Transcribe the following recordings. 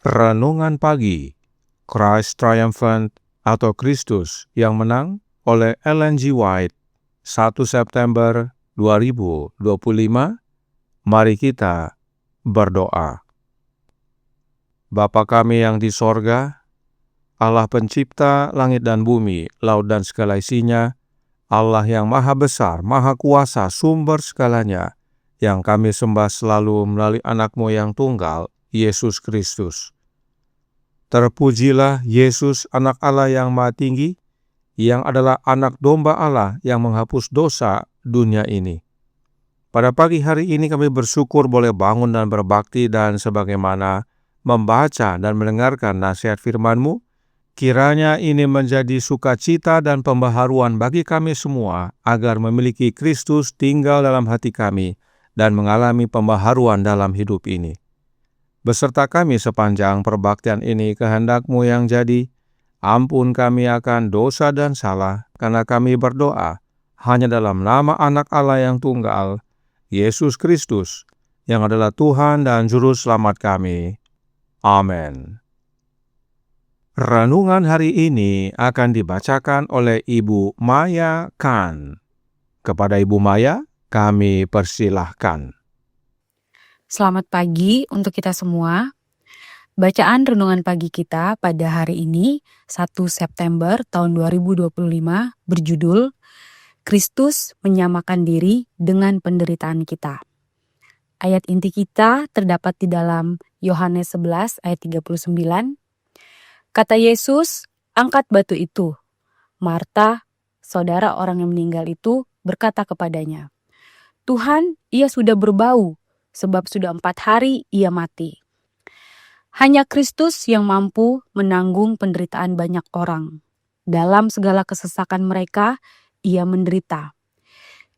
Renungan Pagi, Christ Triumphant atau Kristus yang Menang oleh Ellen G. White, 1 September 2025. Mari kita berdoa. Bapa kami yang di sorga, Allah pencipta langit dan bumi, laut dan segala isinya, Allah yang maha besar, maha kuasa, sumber segalanya, yang kami sembah selalu melalui anak-Mu yang tunggal, Yesus Kristus. Terpujilah Yesus, anak Allah yang maha tinggi, yang adalah anak domba Allah yang menghapus dosa dunia ini. Pada pagi hari ini kami bersyukur boleh bangun dan berbakti, dan sebagaimana membaca dan mendengarkan nasihat firman-Mu, kiranya ini menjadi sukacita dan pembaharuan bagi kami semua, agar memiliki Kristus tinggal dalam hati kami dan mengalami pembaharuan dalam hidup ini. Beserta kami sepanjang perbaktian ini, kehendak-Mu yang jadi. Ampun kami akan dosa dan salah, karena kami berdoa hanya dalam nama anak Allah yang tunggal, Yesus Kristus, yang adalah Tuhan dan Juru Selamat kami. Amin. Renungan hari ini akan dibacakan oleh Ibu Maya Khan. Kepada Ibu Maya, kami persilahkan. Selamat pagi untuk kita semua. Bacaan renungan pagi kita pada hari ini, 1 September tahun 2025, berjudul Kristus menyamakan diri dengan penderitaan kita. Ayat inti kita terdapat di dalam Yohanes 11 ayat 39. Kata Yesus, "Angkat batu itu." Marta, saudara orang yang meninggal itu, berkata kepadanya, "Tuhan, ia sudah berbau, sebab sudah 4 hari ia mati." Hanya Kristus yang mampu menanggung penderitaan banyak orang. Dalam segala kesesakan mereka, ia menderita.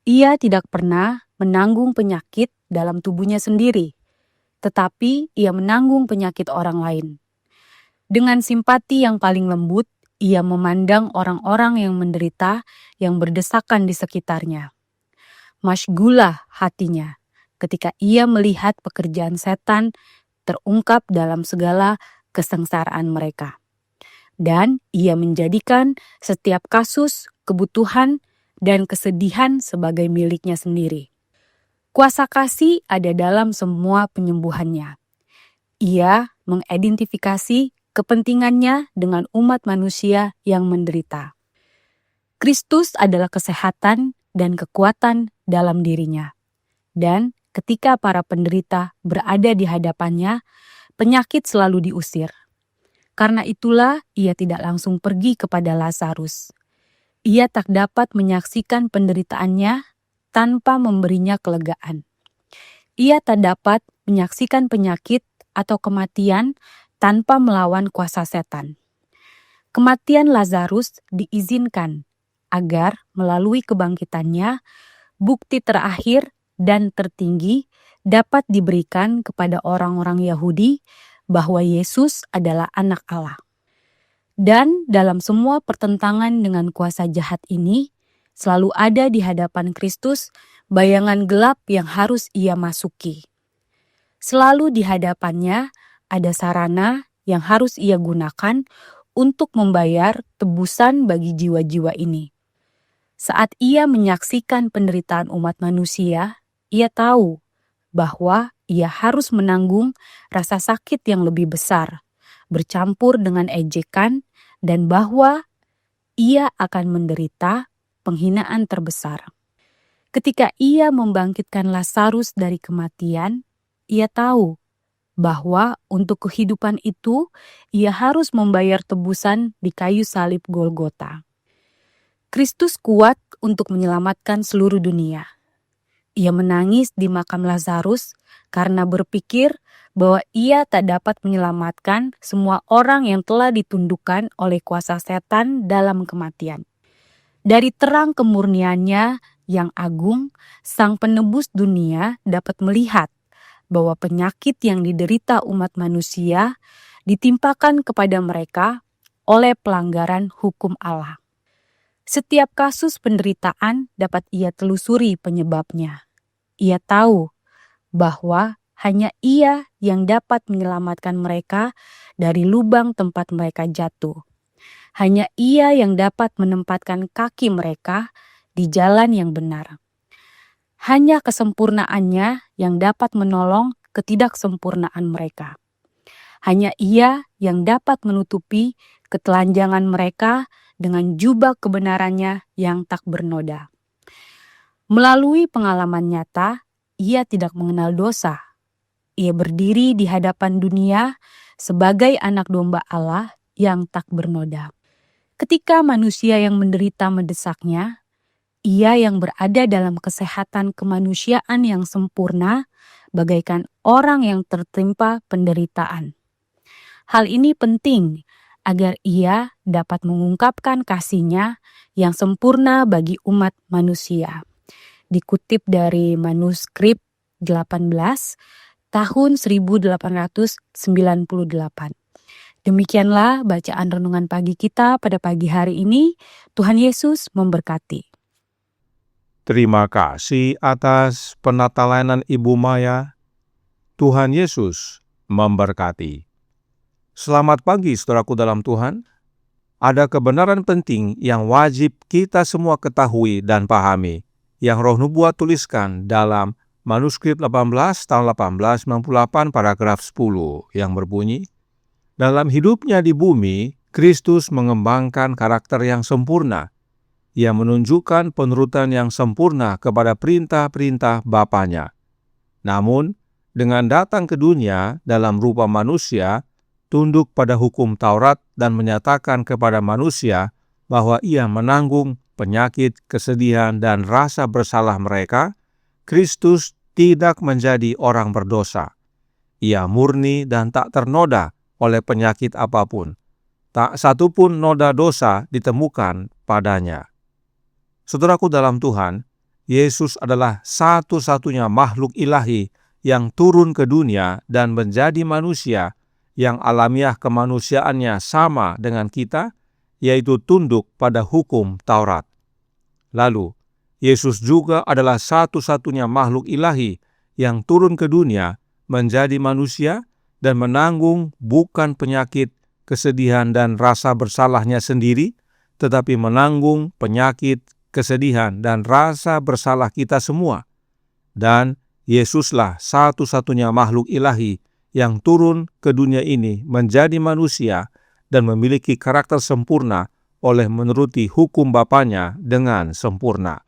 Ia tidak pernah menanggung penyakit dalam tubuhnya sendiri, tetapi ia menanggung penyakit orang lain. Dengan simpati yang paling lembut, ia memandang orang-orang yang menderita, yang berdesakan di sekitarnya. Masygulah hatinya ketika ia melihat pekerjaan setan terungkap dalam segala kesengsaraan mereka. Dan ia menjadikan setiap kasus, kebutuhan, dan kesedihan sebagai miliknya sendiri. Kuasa kasih ada dalam semua penyembuhannya. Ia mengidentifikasi kepentingannya dengan umat manusia yang menderita. Kristus adalah kesehatan dan kekuatan dalam dirinya. Dan ketika para penderita berada di hadapannya, penyakit selalu diusir. Karena itulah ia tidak langsung pergi kepada Lazarus. Ia tak dapat menyaksikan penderitaannya tanpa memberinya kelegaan. Ia tak dapat menyaksikan penyakit atau kematian tanpa melawan kuasa setan. Kematian Lazarus diizinkan agar melalui kebangkitannya, bukti terakhir dan tertinggi dapat diberikan kepada orang-orang Yahudi bahwa Yesus adalah anak Allah. Dan dalam semua pertentangan dengan kuasa jahat ini, selalu ada di hadapan Kristus bayangan gelap yang harus ia masuki. Selalu di hadapannya ada sarana yang harus ia gunakan untuk membayar tebusan bagi jiwa-jiwa ini. Saat ia menyaksikan penderitaan umat manusia, ia tahu bahwa ia harus menanggung rasa sakit yang lebih besar, bercampur dengan ejekan, dan bahwa ia akan menderita penghinaan terbesar. Ketika ia membangkitkan Lazarus dari kematian, ia tahu bahwa untuk kehidupan itu ia harus membayar tebusan di kayu salib Golgota. Kristus kuat untuk menyelamatkan seluruh dunia. Ia menangis di makam Lazarus karena berpikir bahwa ia tak dapat menyelamatkan semua orang yang telah ditundukkan oleh kuasa setan dalam kematian. Dari terang kemurniannya yang agung, Sang Penebus dunia dapat melihat bahwa penyakit yang diderita umat manusia ditimpakan kepada mereka oleh pelanggaran hukum Allah. Setiap kasus penderitaan dapat ia telusuri penyebabnya. Ia tahu bahwa hanya Ia yang dapat menyelamatkan mereka dari lubang tempat mereka jatuh. Hanya Ia yang dapat menempatkan kaki mereka di jalan yang benar. Hanya kesempurnaannya yang dapat menolong ketidaksempurnaan mereka. Hanya Ia yang dapat menutupi ketelanjangan mereka dengan jubah kebenarannya yang tak bernoda. Melalui pengalaman nyata, Ia tidak mengenal dosa. Ia berdiri di hadapan dunia sebagai anak domba Allah yang tak bernoda. Ketika manusia yang menderita mendesaknya, Ia yang berada dalam kesehatan kemanusiaan yang sempurna, bagaikan orang yang tertimpa penderitaan. Hal ini penting agar Ia dapat mengungkapkan kasih-Nya yang sempurna bagi umat manusia. Dikutip dari manuskrip 18 tahun 1898. Demikianlah bacaan renungan pagi kita pada pagi hari ini. Tuhan Yesus memberkati. Terima kasih atas penatalanan Ibu Maya. Tuhan Yesus memberkati. Selamat pagi saudaraku dalam Tuhan. Ada kebenaran penting yang wajib kita semua ketahui dan pahami, yang Roh Nubuat tuliskan dalam manuskrip 18 tahun 1898 paragraf 10 yang berbunyi, dalam hidupnya di bumi, Kristus mengembangkan karakter yang sempurna. Ia menunjukkan penurutan yang sempurna kepada perintah-perintah Bapanya. Namun, dengan datang ke dunia dalam rupa manusia, tunduk pada hukum Taurat dan menyatakan kepada manusia bahwa Ia menanggung penyakit, kesedihan, dan rasa bersalah mereka, Kristus tidak menjadi orang berdosa. Ia murni dan tak ternoda oleh penyakit apapun. Tak satupun noda dosa ditemukan padanya. Saudaraku dalam Tuhan, Yesus adalah satu-satunya makhluk ilahi yang turun ke dunia dan menjadi manusia yang alamiah kemanusiaannya sama dengan kita, yaitu tunduk pada hukum Taurat. Lalu, Yesus juga adalah satu-satunya makhluk ilahi yang turun ke dunia menjadi manusia dan menanggung bukan penyakit, kesedihan, dan rasa bersalahnya sendiri, tetapi menanggung penyakit, kesedihan, dan rasa bersalah kita semua. Dan Yesuslah satu-satunya makhluk ilahi yang turun ke dunia ini menjadi manusia dan memiliki karakter sempurna oleh menuruti hukum Bapanya dengan sempurna.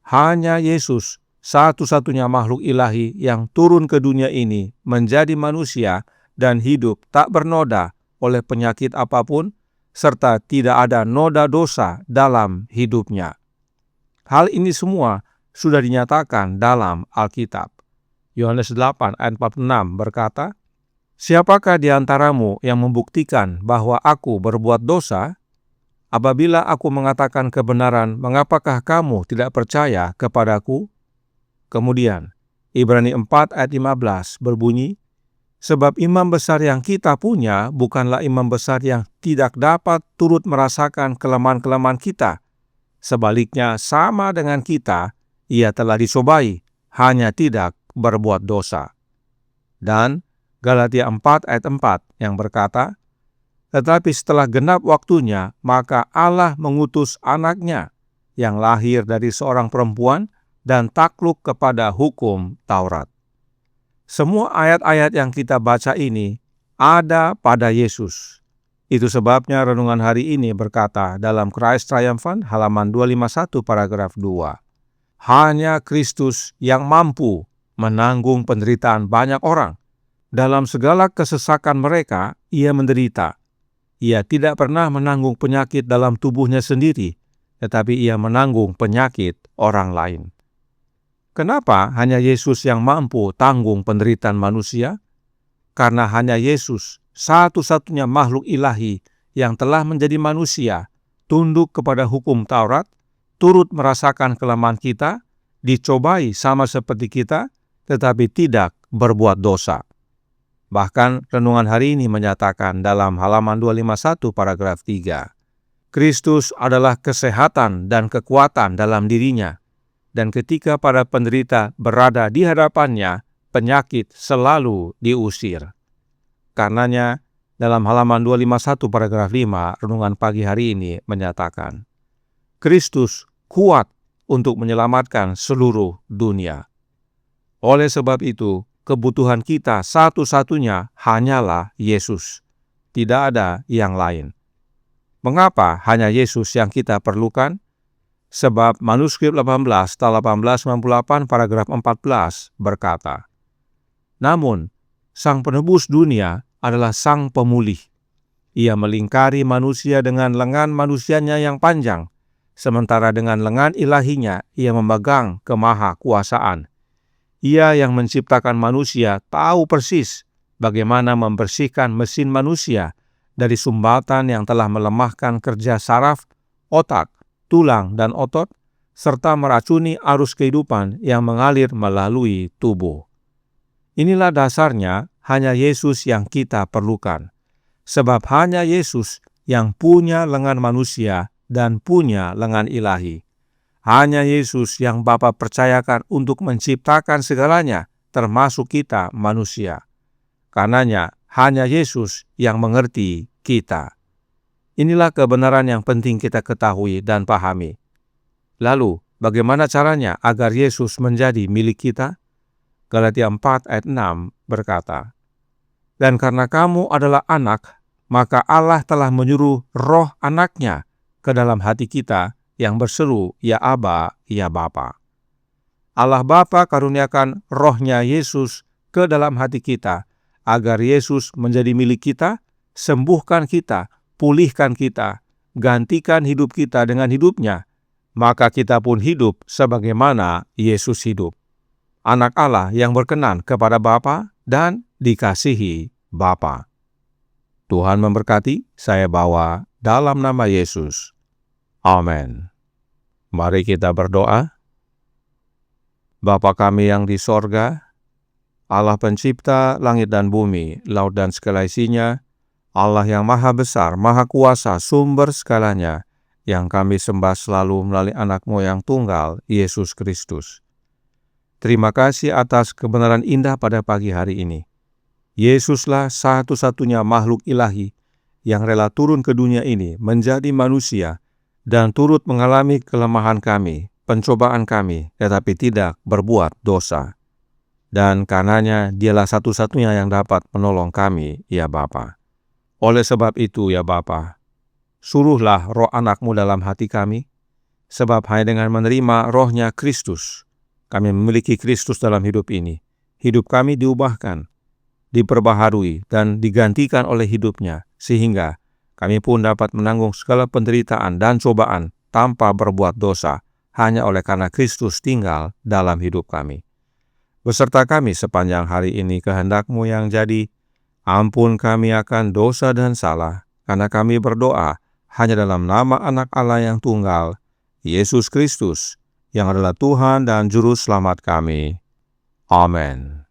Hanya Yesus, satu-satunya makhluk ilahi yang turun ke dunia ini menjadi manusia dan hidup tak bernoda oleh penyakit apapun, serta tidak ada noda dosa dalam hidupnya. Hal ini semua sudah dinyatakan dalam Alkitab. Yohanes 8 ayat 46 berkata, "Siapakah di antaramu yang membuktikan bahwa aku berbuat dosa? Apabila aku mengatakan kebenaran, mengapakah kamu tidak percaya kepadaku?" Kemudian, Ibrani 4 ayat 15 berbunyi, "Sebab imam besar yang kita punya bukanlah imam besar yang tidak dapat turut merasakan kelemahan-kelemahan kita. Sebaliknya, sama dengan kita, ia telah dicobai, hanya tidak berbuat dosa." Dan Galatia 4 ayat 4 yang berkata, "Tetapi setelah genap waktunya, maka Allah mengutus anaknya yang lahir dari seorang perempuan dan takluk kepada hukum Taurat." Semua ayat-ayat yang kita baca ini ada pada Yesus. Itu sebabnya renungan hari ini berkata dalam Christ Triumphant halaman 251 paragraf 2, hanya Kristus yang mampu menanggung penderitaan banyak orang. Dalam segala kesesakan mereka, Ia menderita. Ia tidak pernah menanggung penyakit dalam tubuhnya sendiri, tetapi Ia menanggung penyakit orang lain. Kenapa hanya Yesus yang mampu tanggung penderitaan manusia? Karena hanya Yesus, satu-satunya makhluk ilahi yang telah menjadi manusia, tunduk kepada hukum Taurat, turut merasakan kelemahan kita, dicobai sama seperti kita, tetapi tidak berbuat dosa. Bahkan renungan hari ini menyatakan dalam halaman 251 paragraf 3, Kristus adalah kesehatan dan kekuatan dalam dirinya, dan ketika para penderita berada di hadapannya, penyakit selalu diusir. Karenanya, dalam halaman 251 paragraf 5, renungan pagi hari ini menyatakan, Kristus kuat untuk menyelamatkan seluruh dunia. Oleh sebab itu, kebutuhan kita satu-satunya hanyalah Yesus. Tidak ada yang lain. Mengapa hanya Yesus yang kita perlukan? Sebab manuskrip 18/1898 paragraf 14 berkata, namun, Sang Penebus dunia adalah Sang Pemulih. Ia melingkari manusia dengan lengan manusianya yang panjang, sementara dengan lengan ilahinya ia memegang kemahakuasaan. Ia yang menciptakan manusia tahu persis bagaimana membersihkan mesin manusia dari sumbatan yang telah melemahkan kerja saraf, otak, tulang, dan otot, serta meracuni arus kehidupan yang mengalir melalui tubuh. Inilah dasarnya hanya Yesus yang kita perlukan, sebab hanya Yesus yang punya lengan manusia dan punya lengan ilahi. Hanya Yesus yang Bapa percayakan untuk menciptakan segalanya, termasuk kita manusia. Karenanya, hanya Yesus yang mengerti kita. Inilah kebenaran yang penting kita ketahui dan pahami. Lalu, bagaimana caranya agar Yesus menjadi milik kita? Galatia 4 ayat 6 berkata, dan karena kamu adalah anak, maka Allah telah menyuruh roh anaknya ke dalam hati kita, yang berseru, ya Aba, ya Bapa. Allah Bapa karuniakan rohnya Yesus ke dalam hati kita, agar Yesus menjadi milik kita, sembuhkan kita, pulihkan kita, gantikan hidup kita dengan hidupnya, maka kita pun hidup sebagaimana Yesus hidup. Anak Allah yang berkenan kepada Bapa dan dikasihi Bapa. Tuhan memberkati, saya bawa dalam nama Yesus. Amin. Mari kita berdoa. Bapa kami yang di sorga, Allah pencipta langit dan bumi, laut dan segala isinya, Allah yang maha besar, maha kuasa, sumber segalanya, yang kami sembah selalu melalui anak-Mu yang tunggal, Yesus Kristus. Terima kasih atas kebenaran indah pada pagi hari ini. Yesuslah satu-satunya makhluk ilahi yang rela turun ke dunia ini menjadi manusia, dan turut mengalami kelemahan kami, pencobaan kami, tetapi tidak berbuat dosa. Dan karenanya dialah satu-satunya yang dapat menolong kami, ya Bapa. Oleh sebab itu, ya Bapa, suruhlah roh anak-Mu dalam hati kami, sebab hanya dengan menerima rohnya Kristus, kami memiliki Kristus dalam hidup ini. Hidup kami diubahkan, diperbaharui, dan digantikan oleh hidupnya, sehingga kami pun dapat menanggung segala penderitaan dan cobaan tanpa berbuat dosa, hanya oleh karena Kristus tinggal dalam hidup kami. Beserta kami sepanjang hari ini kehendak-Mu yang jadi, ampun kami akan dosa dan salah, karena kami berdoa hanya dalam nama Anak Allah yang tunggal, Yesus Kristus, yang adalah Tuhan dan Juru Selamat kami. Amin.